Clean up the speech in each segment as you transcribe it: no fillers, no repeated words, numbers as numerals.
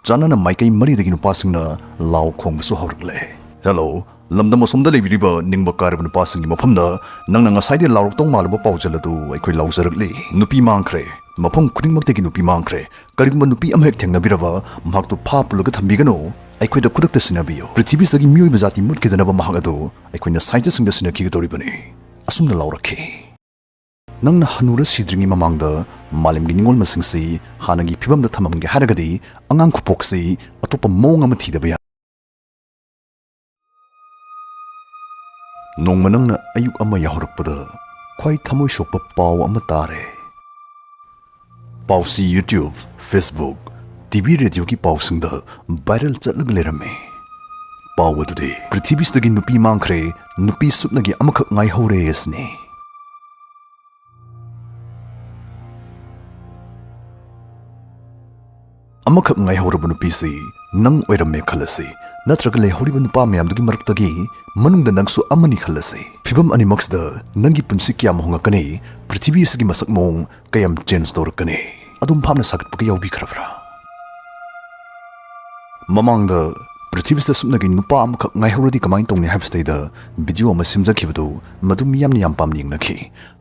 ꯆꯥꯟꯅꯅ ꯃꯥꯏꯀꯩ ꯃꯔꯤꯗꯒꯤ ꯅꯨꯄꯥꯁꯤꯡꯅ ꯂꯥꯎ ꯈꯣꯡꯕꯁꯨ ꯍꯧꯔꯛꯂꯦ꯫ ꯍꯦꯜꯂꯣ, ꯂꯝꯗꯝ ꯑꯁꯣꯝꯗ ꯂꯩꯕꯤꯔꯤꯕ ꯅꯤꯡꯕ ꯀꯥꯏꯔꯕ ꯅꯨꯄꯥꯁꯤꯡꯒꯤ ꯃꯐꯝꯗ ꯅꯪꯅ ꯉꯁꯥꯏꯗꯩ ꯂꯥꯎꯔꯛꯇꯧ ꯃꯥꯜꯂꯕ ꯄꯥꯎꯖꯦꯜ ꯑꯗꯨ ꯑꯩꯈꯣꯏ ꯂꯥꯎꯖꯔꯛꯂꯤ꯫ ꯅꯨꯄꯤ ꯃꯥꯡꯈ꯭ꯔꯦ꯫ ꯃꯐꯝ ꯈꯨꯗꯤꯡꯃꯛꯇꯒꯤ ꯅꯨꯄꯤ ꯃꯥꯡꯈ꯭ꯔꯦ꯫ ꯀꯔꯤꯒꯨꯝꯕ ꯅꯨꯄꯤ ꯑꯃ ꯍꯦꯛ ꯊꯦꯡꯅꯕꯤꯔꯕ ꯃꯍꯥꯛꯇꯨ ꯐꯥ ꯄꯨꯜꯂꯒ ꯊꯝꯕꯤꯒꯅꯨ꯫ ꯑꯩꯈꯣꯏꯗ ꯈꯨꯗꯛꯇ ꯁꯤꯟꯅꯕꯤꯌꯨ꯫ ꯄ꯭ꯔꯤꯊꯤꯕꯤꯁꯤꯗꯒꯤ ꯃꯤꯑꯣꯏꯕ ꯖꯥꯇꯤ ꯃꯨꯠꯈꯤꯗꯅꯕ ꯃꯍꯥꯛ ꯑꯗꯨ ꯑꯩꯈꯣꯏꯅ ꯁꯥꯏꯟꯇꯤꯁꯁꯤꯡꯗ ꯁꯤꯟꯅꯈꯤꯒꯗꯧꯔꯤꯕꯅꯤ꯫ ꯑꯁꯨꯝꯅ ꯂꯥꯎꯔꯛꯈꯤ꯫ ꯅꯪꯅ ꯍꯟꯅꯨꯔ ꯁꯤꯗ꯭ꯔꯤꯉꯩ ꯃꯃꯥꯡꯗ ꯃꯥꯂꯦꯝꯒꯤ ꯅꯤꯡꯉꯣꯜ ꯃꯁꯤꯡꯁꯤ ꯍꯥꯟꯅꯒꯤ ꯐꯤꯕꯝꯗ ꯊꯝꯃꯝꯒꯦ ꯍꯥꯏꯔꯒꯗꯤ ꯑꯉꯥꯡ ꯈꯨꯄꯣꯛꯁꯤ ꯑꯇꯣꯞꯄ ꯃꯑꯣꯡ ꯑꯃ ꯊꯤꯗꯕ ꯌꯥꯏ꯫ ꯅꯣꯡꯃ ꯅꯪꯅ ꯑꯌꯨꯛ ꯑꯃ ꯌꯥꯍꯧꯔꯛꯄꯗ ꯈ꯭ꯋꯥꯏ ꯊꯃꯣꯏ ꯁꯣꯛꯄ ꯄꯥꯎ ꯑꯃ ꯇꯥꯔꯦ꯫ ꯄꯥꯎꯁꯤ ꯌꯨꯇ꯭ꯌꯨꯕ, ꯐꯦꯁꯕꯨꯛ, ꯇꯤꯚꯤ, ꯔꯦꯗꯤꯑꯣꯒꯤ ꯄꯥꯎꯁꯤꯡꯗ ꯚꯥꯏꯔꯦꯜ ꯆꯠꯂꯒ ꯂꯩꯔꯝꯃꯤ꯫ ꯄꯥꯎ ꯑꯗꯨꯗꯤ ꯄ꯭ꯔꯤꯊꯤꯕꯤꯁꯤꯗꯒꯤ ꯅꯨꯄꯤ ꯃꯥꯡꯈ꯭ꯔꯦ, ꯅꯨꯄꯤ ꯁꯨꯞꯅꯒꯤ ꯑꯃꯈꯛ ꯉꯥꯏꯍꯧꯔꯦ ꯑꯁꯤꯅꯤ꯫ ꯑꯃꯈꯛ ꯉꯥꯏꯍꯧꯔꯕ ꯅꯨꯄꯤꯁꯤ ꯅꯪ ꯑꯣꯏꯔꯝꯃꯦ ꯈꯜꯂꯁꯤ, ꯅꯠꯇ꯭ꯔꯒ ꯂꯩꯍꯧꯔꯤꯕ ꯅꯨꯄꯥ ꯃꯌꯥꯝꯗꯨꯒꯤ ꯃꯔꯛꯇꯒꯤ ꯃꯅꯨꯡꯗ ꯅꯪꯁꯨ ꯑꯃꯅꯤ ꯈꯜꯂꯁꯤ꯫ ꯐꯤꯚꯝ ꯑꯅꯤꯃꯛꯁꯤꯗ ꯅꯪꯒꯤ ꯄꯨꯟꯁꯤ ꯀꯌꯥꯝ ꯍꯣꯡꯉꯛꯀꯅꯤ, ꯄ꯭ꯔꯤꯊꯤꯕꯤ ꯑꯁꯤꯒꯤ ꯃꯁꯛ ꯃꯑꯣꯡ ꯀꯌꯥꯝ ꯆꯦꯟꯖ ꯇꯧꯔꯛꯀꯅꯤ, ꯑꯗꯨꯝ ꯚꯥꯞꯅ ꯁꯥꯒꯠꯄꯒ ꯌꯥꯎꯕꯤꯈ꯭ꯔꯕ꯭ꯔꯥ? ꯃꯃꯥꯡꯗ ꯄ꯭ꯔꯤꯊꯤꯕꯤꯁꯤꯗ ꯁꯨꯞꯅꯒꯤ ꯅꯨꯄꯥ ꯑꯃꯈꯛ ꯉꯥꯏꯍꯧꯔꯗꯤ ꯀꯃꯥꯏꯅ ꯇꯧꯅꯤ ꯍꯥꯏꯕꯁꯤꯗꯩꯗ ꯚꯤꯗꯤꯑꯣ ꯑꯃ ꯁꯦꯝꯖꯈꯤꯕꯗꯨ ꯃꯗꯨ ꯃꯤꯌꯥꯝꯅ ꯌꯥꯝ ꯄꯥꯝꯅ ꯌꯦꯡꯅꯈꯤ꯫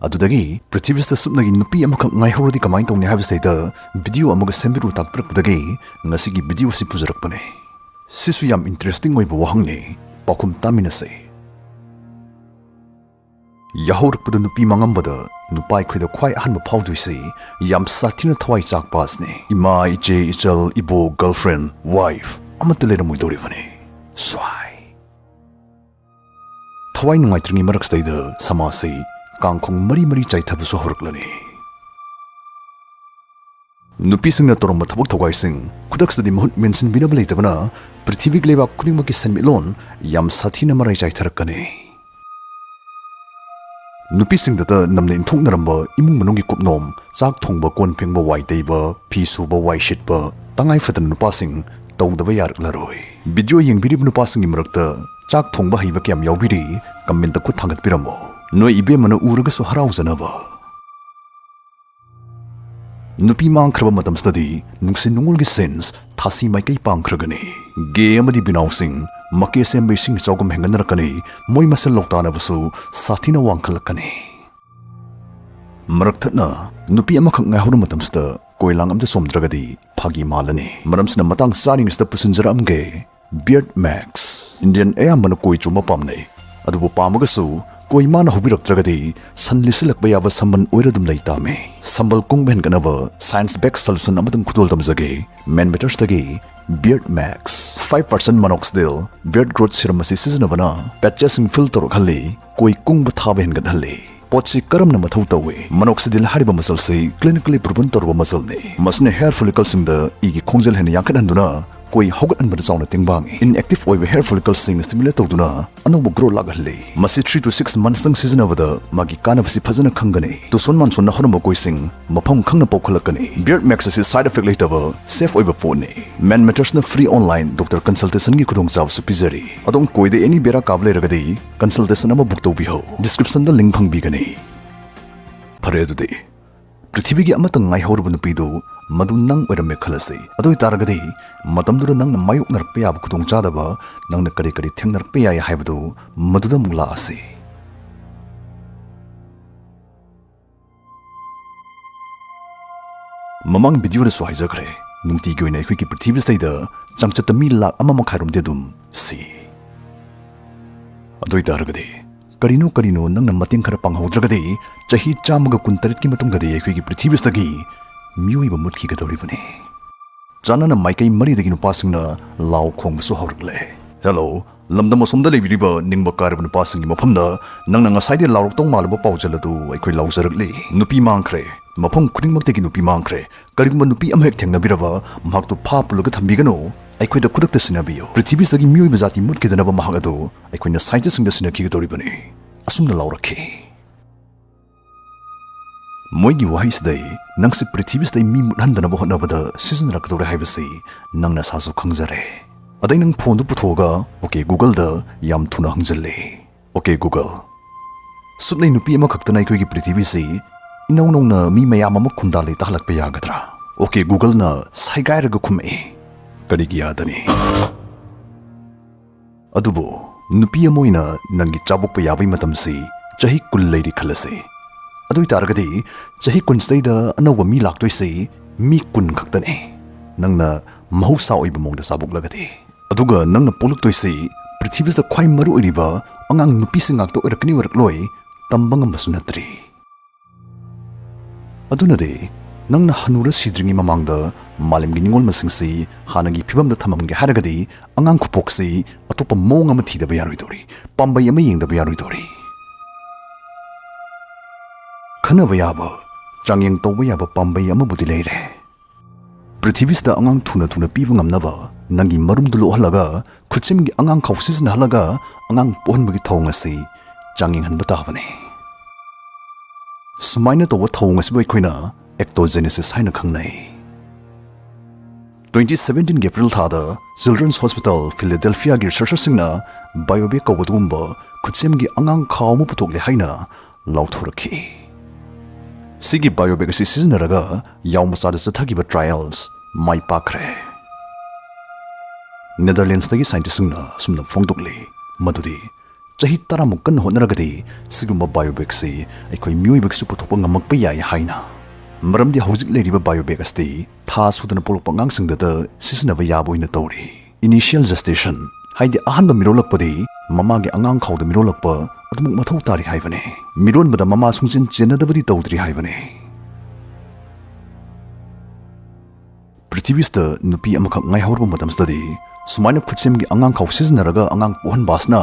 ꯑꯗꯨꯗꯒꯤ ꯄ꯭ꯔꯤꯊꯤꯕꯤꯁꯤꯗ ꯁꯨꯞꯅꯒꯤ ꯅꯨꯄꯤ ꯑꯃꯈꯛ ꯉꯥꯏꯍꯧꯔꯗꯤ ꯀꯃꯥꯏꯅ ꯇꯧꯅꯤ ꯍꯥꯏꯕꯁꯤꯗꯩꯗ ꯚꯤꯗꯤꯑꯣ ꯑꯃꯒ ꯁꯦꯝꯕꯤꯔꯨ ꯇꯥꯛꯄꯤꯔꯛꯄꯗꯒꯤ ꯉꯁꯤꯒꯤ ꯚꯤꯗꯤꯑꯣ ꯑꯁꯤ ꯄꯨꯖꯔꯛꯄꯅꯤ꯫ ꯁꯤꯁꯨ ꯌꯥꯝ ꯏꯟꯇꯔꯦꯁꯇꯤꯡ ꯑꯣꯏꯕ ꯋꯥꯍꯪꯅꯤ꯫ ꯄꯥꯎꯈꯨꯝ ꯇꯥꯃꯤꯟꯅꯁꯤ꯫ ꯌꯥꯍꯧꯔꯛꯄꯗ ꯅꯨꯄꯤ ꯃꯥꯡꯉꯝꯕꯗ ꯅꯨꯄꯥ ꯑꯩꯈꯣꯏꯗ ꯈ꯭ꯋꯥꯏ ꯑꯍꯥꯟꯕ ꯐꯥꯎꯗꯣꯏꯁꯤ ꯌꯥꯝ ꯁꯥꯊꯤꯅ ꯊꯋꯥꯏ ꯆꯥꯛꯄ ꯑꯁꯤꯅꯤ꯫ ꯏꯃꯥ, ꯏꯆꯦ, ꯏꯆꯜ, ꯏꯕꯣꯛ, ꯒꯔꯜꯐ꯭ꯔꯦꯟ, ꯋꯥꯏꯐ ꯑꯃꯠꯇ ꯂꯩꯔꯝꯃꯣꯏꯗꯧꯔꯤꯕꯅꯤ꯫ ꯁ꯭ꯋꯥꯏ ꯊꯋꯥꯏ ꯅꯨꯡꯉꯥꯏꯇ꯭ꯔꯤꯉꯩ ꯃꯔꯛꯁꯤꯗꯩꯗ ꯁꯃꯥꯖꯁꯤ ꯀꯥꯡꯈꯣꯡ ꯃꯔꯤ ꯃꯔꯤ ꯆꯥꯏꯊꯕꯁꯨ ꯍꯧꯔꯛꯂꯅꯤ꯫ ꯅꯨꯄꯤꯁꯤꯡꯅ ꯇꯧꯔꯝꯕ ꯊꯕꯛ ꯊꯧꯒꯥꯏꯁꯤꯡ ꯈꯨꯗꯛꯁꯤꯗꯗꯤ ꯃꯍꯨꯠ ꯃꯦꯟꯁꯤꯟꯕꯤꯅꯕ ꯂꯩꯇꯕꯅ ꯄ꯭ꯔꯤꯊꯤꯕꯤꯒꯤ ꯂꯩꯕꯥꯛ ꯈꯨꯗꯤꯡꯃꯛꯀꯤ ꯁꯦꯟꯃꯤꯠꯂꯣꯟ ꯌꯥꯝ ꯁꯥꯊꯤꯅ ꯃꯔꯥꯏ ꯆꯥꯏꯊꯔꯛꯀꯅꯤ꯫ ꯅꯨꯄꯤꯁꯤꯡꯗꯇ ꯅꯝꯅ ꯏꯟꯊꯣꯛꯅꯔꯝꯕ ꯏꯃꯨꯡ ꯃꯅꯨꯡꯒꯤ ꯀꯨꯞꯅꯣꯝ, ꯆꯥꯛ ꯊꯣꯡꯕ, ꯀꯣꯟ ꯐꯦꯡꯕ, ꯋꯥꯏ ꯇꯩꯕ, ꯐꯤ ꯁꯨꯕ, ꯋꯥꯏ ꯁꯤꯠꯄ ꯇꯉꯥꯏ ꯐꯗꯅ ꯅꯨꯄꯥꯁꯤꯡ ꯇꯧꯗꯕ ꯌꯥꯔꯛꯂꯔꯣꯏ꯫ ꯚꯤꯗꯤꯑꯣ ꯌꯦꯡꯕꯤꯔꯤꯕ ꯅꯨꯄꯥꯁꯤꯡꯒꯤ ꯃꯔꯛꯇ ꯆꯥꯛ ꯊꯣꯡꯕ ꯍꯩꯕ ꯀꯌꯥꯝ ꯌꯥꯎꯕꯤꯔꯤ? ꯀꯃꯦꯟꯇ ꯈꯨꯠ ꯊꯥꯡꯒꯠꯄꯤꯔꯝꯃꯣ, ꯅꯣꯏ ꯏꯕꯦꯝꯃꯅ ꯎꯔꯒꯁꯨ ꯍꯔꯥꯎꯖꯅꯕ꯫ ꯅꯨꯄꯤ ꯃꯥꯡꯈ꯭ꯔꯕ ꯃꯇꯝꯁꯤꯗꯗꯤ ꯅꯨꯡꯁꯤ ꯅꯨꯡꯉꯣꯜꯒꯤ ꯁꯦꯟꯁ ꯊꯥꯁꯤ ꯃꯥꯏꯀꯩ ꯄꯥꯡꯈ꯭ꯔꯒꯅꯤ꯫ ꯒꯦ ꯑꯃꯗꯤ ꯕꯤꯅꯥꯎꯁꯤꯡ ꯃꯀꯦ ꯁꯦꯝꯕ ꯏꯁꯤꯡ ꯏꯆꯥꯎꯒꯨꯝ ꯍꯦꯟꯒꯠꯅꯔꯛꯀꯅꯤ꯫ ꯃꯣꯏ ꯃꯁꯦꯜ ꯂꯧꯇꯥꯅꯕꯁꯨ ꯁꯥꯊꯤꯅ ꯋꯥꯡꯈꯠꯂꯛꯀꯅꯤ꯫ ꯃꯔꯛꯊꯠꯅ ꯅꯨꯄꯤ ꯑꯃꯈꯛ ꯉꯥꯏꯍꯧꯔꯕ ꯃꯇꯝꯁꯤꯗ ꯀꯣꯏꯂꯥꯡ ꯑꯝꯇ ꯆꯣꯝꯗ꯭ꯔꯒꯗꯤ ꯐꯥꯒꯤ ꯃꯥꯜꯂꯅꯤ꯫ ꯃꯔꯝꯁꯤꯅ ꯃꯇꯥꯡ ꯆꯥꯔꯤꯉꯩꯁꯤꯗ ꯄꯨꯁꯤꯟꯖꯔꯛꯑꯝꯒꯦ ꯕꯤꯌꯔꯗ ꯃꯦꯛꯁ꯫ ꯏꯟꯗꯤꯌꯟ ꯑꯌꯥꯝꯕꯅ ꯀꯣꯏ ꯆꯣꯝꯕ ꯄꯥꯝꯅꯩ, ꯑꯗꯨꯕꯨ ꯄꯥꯝꯃꯒꯁꯨ ꯀꯣꯏ ꯃꯥꯅ ꯍꯧꯕꯤꯔꯛꯇ꯭ꯔꯒꯗꯤ ꯁꯟ ꯂꯤꯁꯤꯜꯂꯛꯄ ꯌꯥꯕ ꯁꯝꯕꯟ ꯑꯣꯏꯔ ꯑꯗꯨꯝ ꯂꯩ ꯇꯥꯝꯃꯤ꯫ ꯁꯝꯕꯜ ꯀꯨꯡꯕ ꯍꯦꯟꯒꯠꯅꯕ ꯁꯥꯏꯟꯁ ꯕꯦꯛ ꯁꯣꯂꯨꯁꯟ ꯑꯃꯇꯪ ꯈꯨꯗꯣꯜ ꯇꯝꯖꯒꯦ꯫ ꯃꯦꯟ ꯃꯦꯇꯔꯁꯇꯒꯤ beard max 5% ꯃꯣꯅꯣꯛꯁꯤꯗꯤꯜ beard growth serum ꯑꯁꯤ ꯁꯤꯖꯤꯟꯅꯕꯅ ꯄꯦꯆꯦꯁꯤꯡ ꯐꯤꯜ ꯇꯧꯔꯛꯍꯜꯂꯤ, ꯀꯣꯏ ꯀꯨꯡꯕ ꯊꯥꯕ ꯍꯦꯟꯒꯠꯍꯜꯂꯤ꯫ ꯄꯣꯠꯁꯤ ꯀꯔꯝꯅ ꯃꯊꯧ ꯇꯧꯏ? ꯃꯣꯅꯣꯛꯁꯤꯗꯤꯜ ꯍꯥꯏꯔꯤꯕ ꯃꯆꯜꯁꯤ ꯀ꯭ꯂꯤꯅꯤꯀꯦꯜꯂꯤ ꯄ꯭ꯔꯨꯚꯟ ꯇꯧꯔꯕ ꯃꯆꯜꯅꯤ꯫ ꯃꯁꯤꯅ ꯍꯦꯌꯔ ꯐꯣꯂꯤꯀꯜꯁꯤꯡꯗ ꯏꯒꯤ ꯈꯣꯡꯖꯦꯜ ꯍꯦꯟꯅ ꯌꯥꯡꯈꯠꯍꯟꯗꯨꯅ ꯀꯣꯏ ꯍꯧꯒꯠꯍꯟꯕꯗ ꯆꯥꯎꯅ ꯇꯦꯡꯕꯥꯡꯏ꯫ ꯏꯟꯑꯦꯛꯇꯤꯚ ꯑꯣꯏꯕ ꯍꯦꯌꯔ ꯐꯣꯂꯤꯀꯜꯁꯤꯡ ꯁ꯭ꯇꯤꯃꯨꯂꯦꯠ ꯇꯧꯗꯨꯅ ꯑꯅꯧꯕ ꯒ꯭ꯔꯣ ꯂꯥꯛꯍꯜꯂꯤ꯫ ꯃꯁꯤ 3 to 6 ꯃꯟꯊꯁꯇꯪ ꯁꯤꯖꯤꯟꯅꯕꯗ ꯃꯥꯒꯤ ꯀꯥꯟꯅꯕꯁꯤ ꯐꯖꯅ ꯈꯪꯒꯅꯤ꯫ ꯇꯨꯁꯣꯟ ꯃꯥꯟꯁꯣꯟꯅ ꯍꯧꯔꯝꯕ ꯀꯣꯏꯁꯤꯡ ꯃꯐꯝ ꯈꯪꯅ ꯄꯣꯛꯈꯠꯂꯛꯀꯅꯤ꯫ ꯕꯤꯌꯔꯗ ꯃꯦꯛꯁ ꯑꯁꯤ ꯁꯥꯏꯗ ꯏꯐꯦꯛ ꯂꯩꯇꯕ ꯁꯦꯐ ꯑꯣꯏꯕ ꯄꯣꯠꯅꯤ꯫ ꯃꯦꯟ ꯃꯦꯇꯔꯁꯅ ꯐ꯭ꯔꯤ ꯑꯣꯟꯂꯥꯏꯟ ꯗꯣꯛꯇꯔ ꯀꯟꯁꯜꯇꯦꯁꯟꯒꯤ ꯈꯨꯗꯣꯡꯆꯥꯕꯁꯨ ꯄꯤꯖꯔꯤ꯫ ꯑꯗꯣꯝ ꯀꯣꯏꯗ ꯑꯦꯅꯤ ꯕꯦꯔꯥ ꯀꯥꯕ ꯂꯩꯔꯒꯗꯤ ꯀꯟꯁꯜꯇꯦꯁꯟ ꯑꯃ ꯕꯨꯛ ꯇꯧꯕꯤꯍꯧ꯫ ꯗꯤꯁꯀ꯭ꯔꯤꯞꯁꯟꯗ ꯂꯤꯡꯛ ꯐꯪꯕꯤꯒꯅꯤ꯫ ꯐꯔꯦ ꯑꯗꯨꯗꯤ ꯄ꯭ꯔꯤꯊꯤꯕꯤꯒꯤ ꯑꯃꯠꯇ ꯉꯥꯏꯍꯧꯔꯕ ꯅꯨꯄꯤꯗꯨ ꯃꯗꯨ ꯅꯪ ꯑꯣꯏꯔꯝꯃꯦ ꯈꯜꯂꯁꯤ꯫ ꯑꯗꯨ ꯑꯣꯏꯇꯥꯔꯒꯗꯤ ꯃꯇꯝꯗꯨꯗ ꯅꯪꯅ ꯃꯥꯌꯣꯛꯅꯔꯛꯄ ꯌꯥꯕ ꯈꯨꯗꯣꯡꯆꯥꯗꯕ, ꯅꯪꯅ ꯀꯔꯤ ꯀꯔꯤ ꯊꯦꯡꯅꯔꯛꯄ ꯌꯥꯏ ꯍꯥꯏꯕꯗꯨ ꯃꯗꯨꯗ ꯑꯃꯨꯛ ꯂꯥꯛꯑꯁꯤ꯫ ꯃꯃꯥꯡ ꯚꯤꯗꯤꯑꯣꯗꯁꯨ ꯍꯥꯏꯖꯈ꯭ꯔꯦ, ꯅꯨꯡꯇꯤꯒꯤ ꯑꯣꯏꯅ ꯑꯩꯈꯣꯏꯒꯤ ꯄ꯭ꯔꯤꯊꯤꯕꯤꯁꯤꯗ ꯆꯥꯡꯆꯠꯇ ꯃꯤ 1.5 ꯑꯗꯨꯝ ꯁꯤ꯫ ꯑꯗꯨ ꯑꯣꯏꯇꯥꯔꯒꯗꯤ ꯀꯔꯤꯅꯣ ꯅꯪꯅ ꯃꯇꯦꯡ ꯈꯔ ꯄꯥꯡꯍꯧꯗ꯭ꯔꯒꯗꯤ ꯆꯍꯤ 138ꯀꯤ ꯃꯇꯨꯡꯗꯗꯤ ꯑꯩꯈꯣꯏꯒꯤ ꯄ꯭ꯔꯤꯊꯤꯕꯤꯁꯤꯗꯒꯤ ꯃꯤꯑꯣꯏꯕ ꯃꯨꯠꯈꯤꯒꯗꯧꯔꯤꯕꯅꯤ꯫ ꯆꯥꯟꯅꯅ ꯃꯥꯏꯀꯩ ꯃꯔꯤꯗꯒꯤ ꯅꯨꯄꯥꯁꯤꯡꯅ ꯂꯥꯎ ꯈꯣꯡꯕꯁꯨ ꯍꯧꯔꯛꯂꯦ꯫ ꯍꯦꯜꯂꯣ, ꯂꯝꯗꯝ ꯑꯁꯣꯝꯗ ꯂꯩꯕꯤꯔꯤꯕ ꯅꯤꯡꯕ ꯀꯥꯏꯔꯕ ꯅꯨꯄꯥꯁꯤꯡꯒꯤ ꯃꯐꯝꯗ ꯅꯪꯅ ꯉꯁꯥꯏꯗꯩ ꯂꯥꯎꯔꯛꯇꯧ ꯃꯥꯜꯂꯕ ꯄꯥꯎꯖꯦꯜ ꯑꯗꯨ ꯑꯩꯈꯣꯏ ꯂꯥꯎꯖꯔꯛꯂꯤ꯫ ꯅꯨꯄꯤ ꯃꯥꯡꯈ꯭ꯔꯦ꯫ ꯃꯐꯝ ꯈꯨꯗꯤꯡꯃꯛꯇꯒꯤ ꯅꯨꯄꯤ ꯃꯥꯡꯈ꯭ꯔꯦ꯫ ꯀꯔꯤꯒꯨꯝꯕ ꯅꯨꯄꯤ ꯑꯃ ꯍꯦꯛ ꯊꯦꯡꯅꯕꯤꯔꯕ ꯃꯍꯥꯛꯇꯨ ꯐꯥ ꯄꯨꯜꯂꯒ ꯊꯝꯕꯤꯒꯅꯨ꯫ ꯑꯩꯈꯣꯏꯗ ꯈꯨꯗꯛꯇ ꯁꯤꯟꯅꯕꯤꯌꯨ꯫ ꯄ꯭ꯔꯤꯊꯤꯕꯤꯁꯤꯗꯒꯤ ꯃꯤꯑꯣꯏꯕ ꯖꯥꯇꯤ ꯃꯨꯠꯈꯤꯗꯅꯕ ꯃꯍꯥꯛ ꯑꯗꯨ ꯑꯩꯈꯣꯏꯅ ꯁꯥꯏꯟꯇꯤꯁꯁꯤꯡꯗ ꯁꯤꯟꯅꯈꯤꯒꯗꯧꯔꯤꯕꯅꯤ꯫ ꯑꯁꯨꯝꯅ ꯂꯥꯎꯔꯛꯈꯤ꯫ ꯃꯣꯏꯒꯤ ꯋꯥꯍꯩꯁꯤꯗꯩ ꯅꯪꯁꯤ ꯄ꯭ꯔꯤꯊꯤꯕꯤꯁꯤꯗ ꯃꯤ ꯃꯨꯠꯍꯟꯗꯅꯕ ꯍꯣꯠꯅꯕꯗ ꯁꯤꯖꯤꯟꯅꯔꯛꯀꯗꯧꯔꯦ ꯍꯥꯏꯕꯁꯤ ꯅꯪꯅ ꯁꯥꯁꯨ ꯈꯪꯖꯔꯦ꯫ ꯑꯗꯩ ꯅꯪ ꯐꯣꯟꯗꯨ ꯄꯨꯊꯣꯛꯑꯒ ꯑꯣꯀꯦ ꯒꯨꯒꯜꯗ ꯌꯥꯝ ꯊꯨꯅ ꯍꯪꯖꯜꯂꯤ꯫ ꯑꯣꯀꯦ ꯒꯨꯒꯜ, ꯁꯨꯞꯅꯩ ꯅꯨꯄꯤ ꯑꯃꯈꯛꯇꯅ ꯑꯩꯈꯣꯏꯒꯤ ꯄ꯭ꯔꯤꯊꯤꯕꯤꯁꯤ ꯏꯅꯧ ꯅꯧꯅ ꯃꯤ ꯃꯌꯥꯝ ꯑꯃ ꯈꯨꯟꯗꯥ ꯂꯩꯇꯥꯍꯜꯂꯛꯄ ꯌꯥꯒꯗ꯭ꯔꯥ? ꯑꯣꯀꯦ ꯒꯨꯒꯜꯅ ꯁꯥꯏꯒꯥꯏꯔꯒ ꯈꯨꯝꯃꯛꯏ꯫ ꯀꯔꯤꯒꯤ ꯌꯥꯗꯅꯤ ꯑꯗꯨꯕꯨ ꯅꯨꯄꯤ ꯑꯃ ꯑꯣꯏꯅ ꯅꯪꯒꯤ ꯆꯥꯕꯣꯛꯄ ꯌꯥꯕꯒꯤ ꯃꯇꯝꯁꯤ ꯆꯍꯤ 10 ꯂꯩꯔꯤ ꯈꯜꯂꯁꯤ ꯑꯗꯨ ꯑꯣꯏꯇꯥꯔꯒꯗꯤ ꯆꯍꯤ 10ꯁꯤꯗꯩꯗ ꯑꯅꯧꯕ ꯃꯤ ꯂꯥꯛꯇꯣꯏꯁꯤ ꯃꯤ 10 ꯈꯛꯇꯅꯤ ꯅꯪꯅ ꯃꯍꯧꯁꯥ ꯑꯣꯏꯕ ꯃꯑꯣꯡꯗ ꯆꯥꯕꯣꯛꯂꯒꯗꯤ ꯑꯗꯨꯒ ꯅꯪꯅ ꯄꯣꯛꯂꯛꯇꯣꯏꯁꯤ ꯄ꯭ꯔꯤꯊꯤꯕꯤꯁꯤꯗ ꯈ꯭ꯋꯥꯏ ꯃꯔꯨ ꯑꯣꯏꯔꯤꯕ ꯑꯉꯥꯡ ꯅꯨꯄꯤꯁꯤꯡ ꯉꯥꯛꯇ ꯑꯣꯏꯔꯛꯀꯅꯤ ꯑꯣꯏꯔꯛꯂꯣꯏ ꯇꯝꯕ ꯉꯝꯕꯁꯨ ꯅꯠꯇ꯭ꯔꯤ ꯑꯗꯨꯅꯗꯤ ꯅꯪꯅ ꯍꯅꯨꯔ ꯁꯤꯗ꯭ꯔꯤꯉꯩ ꯃꯃꯥꯡꯗ ꯃꯥꯂꯦꯝꯒꯤ ꯅꯤꯡꯉꯣꯜ ꯃꯁꯤꯡꯁꯤ ꯍꯥꯟꯅꯒꯤ ꯐꯤꯕꯝꯗ ꯊꯝꯃꯝꯒꯦ ꯍꯥꯏꯔꯒꯗꯤ ꯑꯉꯥꯡ ꯈꯨꯄꯣꯛꯁꯤ ꯑꯇꯣꯞꯄ ꯃꯑꯣꯡ ꯑꯃ ꯊꯤꯗꯕ ꯌꯥꯔꯣꯏꯗꯧꯔꯤ ꯄꯥꯝꯕꯩ ꯑꯃ ꯌꯦꯡꯗꯕ ꯌꯥꯔꯣꯏꯗꯧꯔꯤ ꯈꯟꯅꯕ ꯌꯥꯕ ꯆꯥꯡꯌꯦꯡ ꯇꯧꯕ ꯌꯥꯕ ꯄꯥꯝꯕꯩ ꯑꯃꯕꯨꯗꯤ ꯂꯩꯔꯦ ꯄ꯭ꯔꯤꯊꯤꯕꯤꯁꯤꯗ ꯑꯉꯥꯡ ꯊꯨꯅ ꯄꯤꯕ ꯉꯝꯅꯕ ꯅꯪꯒꯤ ꯃꯔꯨꯝꯗꯨ ꯂꯣꯛꯍꯜꯂꯒ ꯈꯨꯠꯁꯦꯝꯒꯤ ꯑꯉꯥꯡ ꯈꯥꯎ ꯁꯤꯖꯤꯟꯅꯍꯜꯂꯒ ꯑꯉꯥꯡ ꯄꯣꯛꯍꯟꯕꯒꯤ ꯊꯧꯑꯣꯡ ꯑꯁꯤ ꯆꯥꯡꯌꯦꯡꯍꯟꯕ ꯇꯥꯕꯅꯤ ꯁꯨꯃꯥꯏꯅ ꯇꯧꯕ ꯊꯧꯑꯣꯡ ꯑꯁꯤꯕꯨ ꯑꯩꯈꯣꯏꯅ ꯑꯦꯛꯇꯣꯖꯦꯅꯦꯁꯤꯁ ꯍꯥꯏꯅ ꯈꯪꯅꯩ 2017ꯒꯤ ꯑꯦꯄ꯭ꯔꯤꯜ ꯊꯥꯗ ꯆꯤꯜꯗ꯭ꯔꯦꯟꯁ ꯍꯣꯁꯄꯤꯇꯥꯜ ꯐꯤꯂꯥꯗꯦꯜꯐꯤꯌꯥꯒꯤ ꯔꯤꯁꯔꯆꯔꯁꯤꯡꯅ ꯕꯥꯏꯑꯣꯕꯦꯛ ꯀꯧꯕ ꯑꯗꯨꯒꯨꯝꯕ ꯈꯨꯠꯁꯦꯝꯒꯤ ꯑꯉꯥꯡ ꯈꯥꯎ ꯑꯃ ꯄꯨꯊꯣꯛꯂꯦ ꯍꯥꯏꯅ ꯂꯥꯎꯊꯣꯔꯛꯈꯤ ꯁꯤꯒꯤ ꯕꯥꯏꯑꯣꯕꯦꯛ ꯑꯁꯤ ꯁꯤꯖꯤꯟꯅꯔꯒ ꯌꯥꯎ ꯃꯆꯥꯗ ꯆꯠꯊꯈꯤꯕ ꯇ꯭ꯔꯥꯏꯌꯦꯜꯁ ꯃꯥꯏ ꯄꯥꯛꯈ꯭ꯔꯦ ꯅꯦꯗꯔꯂꯦꯟड्ꯁꯇꯒꯤ ꯁꯥꯏꯟꯇꯤꯁꯁꯤꯡꯅ ꯑꯁꯨꯝꯅ ꯐꯣꯡꯗꯣꯛꯂꯤ ꯃꯗꯨꯗꯤ ꯆꯍꯤ 10 ꯀꯟꯅ ꯍꯣꯠꯅꯔꯒꯗꯤ ꯁꯤꯒꯨꯝꯕ ꯕꯥꯏꯑꯣꯕꯦꯛꯁꯤ ꯑꯩꯈꯣꯏ ꯃꯤꯑꯣꯏꯕꯒꯤꯁꯨ ꯄꯨꯊꯣꯛꯄ ꯉꯝꯃꯛꯄ ꯌꯥꯏ ꯍꯥꯏꯅ ꯃꯔꯝꯗꯤ ꯍꯧꯖꯤꯛ ꯂꯩꯔꯤꯕ ꯕꯥꯏꯑꯣꯕꯦꯛ ꯑꯁꯤ ꯊꯥ ꯁꯨꯗꯅ ꯄꯣꯛꯂꯛꯄ ꯑꯉꯥꯡꯁꯤꯡꯗ ꯁꯤꯖꯤꯟꯅꯕ ꯌꯥꯕ ꯑꯣꯏꯅ ꯇꯧꯔꯤ ꯏꯅꯤꯁꯤꯌꯦꯜ ꯖꯦꯁꯇꯦꯁꯟ ꯍꯥꯏꯗꯤ ꯑꯍꯥꯟꯕ ꯃꯤꯔꯣꯜꯂꯛꯄꯗꯤ ꯃꯃꯥꯒꯤ ꯑꯉꯥꯡ ꯈꯥꯎꯗ ꯃꯤꯔꯣꯜꯂꯛꯄ ꯑꯗꯨꯃꯛ ꯃꯊꯧ ꯇꯥꯔꯤ ꯍꯥꯏꯕꯅꯤ ꯃꯤꯔꯣꯟꯕꯗ ꯃꯃꯥ ꯁꯨꯡꯆꯦꯟ ꯆꯦꯟꯅꯗꯕꯗꯤ ꯇꯧꯗ꯭ꯔꯤ ꯍꯥꯏꯕꯅꯤ ꯄ꯭ꯔꯤꯊꯤꯕꯤꯁꯤꯗ ꯅꯨꯄꯤ ꯑꯃꯈꯛ ꯉꯥꯏꯍꯧꯔꯕ ꯃꯇꯝꯁꯤꯗꯗꯤ ꯁꯨꯃꯥꯏꯅ ꯈꯨꯠꯁꯦꯝꯒꯤ ꯑꯉꯥꯡ ꯈꯥꯎ ꯁꯤꯖꯤꯟꯅꯔꯒ ꯑꯉꯥꯡ ꯄꯣꯛꯍꯟꯕ ꯑꯁꯤꯅ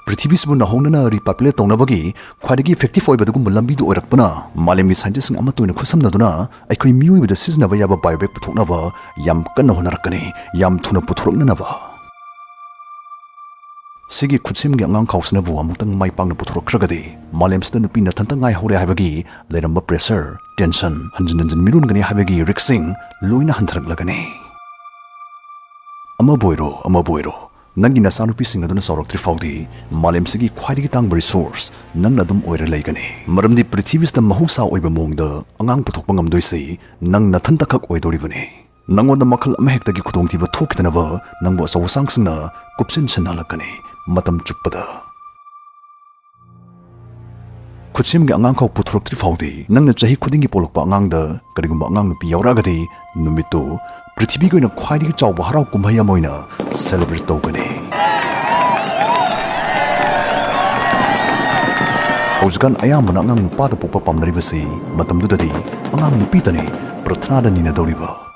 ꯄ꯭ꯔꯤꯊꯤꯕꯤꯁꯤꯕꯨ ꯅꯧꯍꯧꯅꯅ ꯔꯤꯄꯥꯄꯨꯂꯦꯠ ꯇꯧꯅꯕꯒꯤ ꯈ꯭ꯋꯥꯏꯗꯒꯤ ꯏꯐꯦꯛꯇꯤꯚ ꯑꯣꯏꯕ ꯑꯗꯨꯒꯨꯝꯕ ꯂꯝꯕꯤꯗꯨ ꯑꯣꯏꯔꯛꯄꯅ ꯃꯥꯂꯦꯝꯒꯤ ꯁꯥꯏꯟꯇꯤꯁꯁꯤꯡ ꯑꯃꯠꯇ ꯑꯣꯏꯅ ꯈꯨꯠꯁꯝꯅꯗꯨꯅ ꯑꯩꯈꯣꯏ ꯃꯤꯑꯣꯏꯕꯗ ꯁꯤꯖꯤꯟꯅꯕ ꯌꯥꯕ ꯕꯥꯏꯑꯣꯕꯦꯛ ꯄꯨꯊꯣꯛꯅꯕ ꯌꯥꯝ ꯀꯟꯅ ꯍꯣꯠꯅꯔꯛꯀꯅꯤ ꯌꯥꯝ ꯊꯨꯅ ꯄꯨꯊꯣꯔꯛꯅꯅꯕ ꯁꯤꯒꯤ ꯈꯨꯠꯁꯦꯝꯒꯤ ꯑꯉꯥꯡ ꯈꯥꯎꯁꯤꯅꯕꯨ ꯑꯃꯨꯛꯇꯪ ꯃꯥꯏ ꯄꯥꯛꯅ ꯄꯨꯊꯣꯔꯛꯈ꯭ꯔꯒꯗꯤ ꯃꯥꯂꯦꯝꯁꯤꯗ ꯅꯨꯄꯤ ꯅꯊꯟꯇ ꯉꯥꯏꯍꯧꯔꯦ ꯍꯥꯏꯕꯒꯤ ꯂꯩꯔꯝꯕ ꯄ꯭ꯔꯦꯁꯔ ꯇꯦꯟꯁꯟ ꯍꯟꯖꯤꯟ ꯃꯤꯔꯣꯟꯒꯅꯤ ꯍꯥꯏꯕꯒꯤ ꯔꯤꯛꯁꯁꯤꯡ ꯂꯣꯏꯅ ꯍꯟꯊꯔꯛꯂꯒꯅꯤ ꯑꯃꯕꯨ ꯑꯣꯏꯔꯣ ꯅꯪꯒꯤ ꯅꯆꯥꯅꯨꯄꯤꯁꯤꯡ ꯑꯗꯨꯅ ꯆꯥꯎꯔꯛꯇ꯭ꯔꯤ ꯐꯥꯎꯗꯤ ꯃꯥꯂꯦꯝꯁꯤꯒꯤ ꯈ꯭ꯋꯥꯏꯗꯒꯤ ꯇꯥꯡꯕ ꯔꯤꯁꯣꯔꯁ ꯅꯪꯅ ꯑꯗꯨꯝ ꯑꯣꯏꯔ ꯂꯩꯒꯅꯤ ꯃꯔꯝꯗꯤ ꯄ꯭ꯔꯤꯊꯤꯕꯤꯁꯤꯗ ꯃꯍꯧꯁꯥ ꯑꯣꯏꯕ ꯃꯑꯣꯡꯗ ꯑꯉꯥꯡ ꯄꯨꯊꯣꯛꯄ ꯉꯝꯗꯣꯏꯁꯤ ꯅꯪ ꯅꯊꯟꯇꯈꯛ ꯑꯣꯏꯗꯣꯔꯤꯕꯅꯤ ꯅꯪꯉꯣꯟꯗ ꯃꯈꯜ ꯑꯃꯍꯦꯛꯇꯒꯤ ꯈꯨꯗꯣꯡꯊꯤꯕ ꯊꯣꯛꯈꯤꯗꯅꯕ ꯅꯪꯕꯨ ꯑꯆꯧ ꯑꯁꯥꯡꯁꯤꯡꯅ ꯀꯨꯞꯁꯤꯟ ꯁꯦꯟꯅꯍꯜꯂꯛꯀꯅꯤ ꯃꯇꯝ ꯆꯨꯞꯄꯗ ꯈꯨꯠꯁꯦꯝꯒꯤ ꯑꯉꯥꯡ ꯈꯥꯎ ꯄꯨꯊꯣꯔꯛꯇ꯭ꯔꯤ ꯐꯥꯎꯗꯤ ꯅꯪꯅ ꯆꯍꯤ ꯈꯨꯗꯤꯡꯒꯤ ꯄꯣꯛꯂꯛꯄ ꯑꯉꯥꯡꯗ ꯀꯔꯤꯒꯨꯝꯕ ꯑꯉꯥꯡ ꯅꯨꯄꯤ ꯌꯥꯎꯔꯛꯑꯒꯗꯤ ꯅꯨꯃꯤꯠꯇꯨ ꯄ꯭ꯔꯤꯊꯤꯕꯤꯒꯤ ꯑꯣꯏꯅ ꯈ꯭ꯋꯥꯏꯗꯒꯤ ꯆꯥꯎꯕ ꯍꯔꯥꯎ ꯀꯨꯝꯍꯩ ꯑꯃ ꯑꯣꯏꯅ ꯁꯦꯂꯦꯕ꯭ꯔꯦꯠ ꯇꯧꯒꯅꯤ ꯍꯧꯖꯤꯛꯀꯥꯟ ꯑꯌꯥꯝꯕꯅ ꯑꯉꯥꯡ ꯅꯨꯄꯥꯗ ꯄꯣꯛꯄ ꯄꯥꯝꯅꯔꯤꯕꯁꯤ ꯃꯇꯝꯗꯨꯗꯗꯤ ꯑꯉꯥꯡ ꯅꯨꯄꯤꯗꯅꯤ ꯄ꯭ꯔꯊꯅꯥꯗ ꯅꯤꯅꯗꯧꯔꯤꯕ